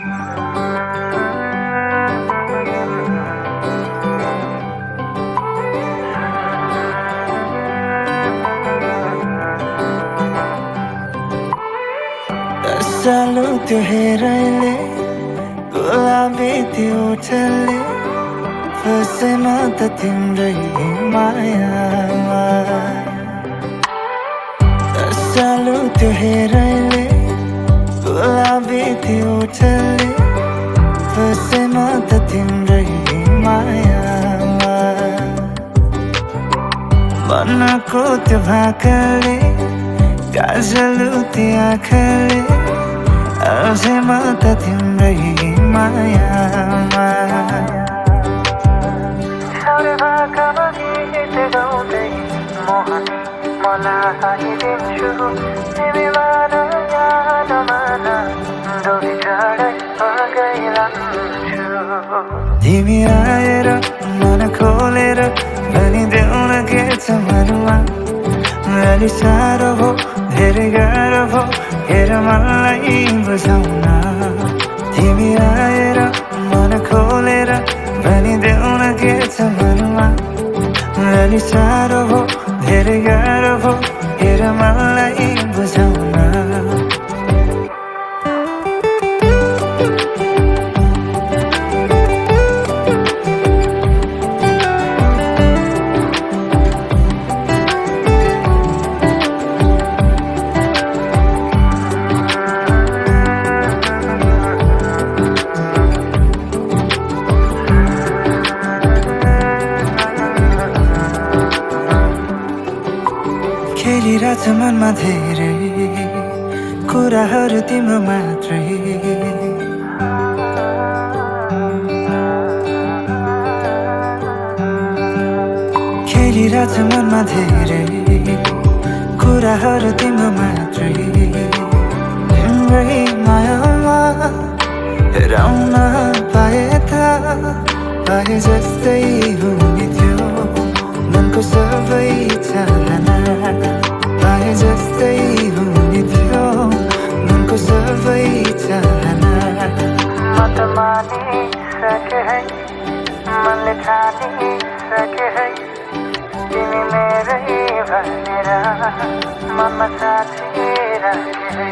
सालु त्यो हेराइले गुलाबी त्यो ओठले फसे म त तिम्रै मायामा सालु त्यो हेराइले गुलाबी त्यो ओठले फसे म त तिम्रै मायामा मनको त्यो भाकाले काजलु त्यो आँखाले अझै म त तिम्रै मायामा छाउरे भाकामा गीत गाउँदै मोहनी मलाई दिन्छु तिमी माना याद माना डोरी चढै गइरहन्छु तिमी आएर मन खोलेर भनिदेऊ न के छ मनमा अलि साह्रो भो धेरै गाह्रो भो हेर मलाई बुझाउन तिमी आएर मन खोलेर भनिदेऊ न के छ मनमा अलि साह्रो भो धेरै गाह्रो भो हेर मलाई बुझाउन खेलिरहेछ मनमा धेरै कुराहरू तिम्रो मात्रै खेलिरहेछ मनमा धेरै कुराहरू तिम्रो मात्रै तिम्रै मायामा हेराउन पाए त पाए जस्तै हुने थियो मनको सबै चाहना पाए जस्तै हुने थियो मनको सबै चाहना म त मानिसके है मनले ठानिसके है तिमी मेरै भनेर मनमा साँचिराखे है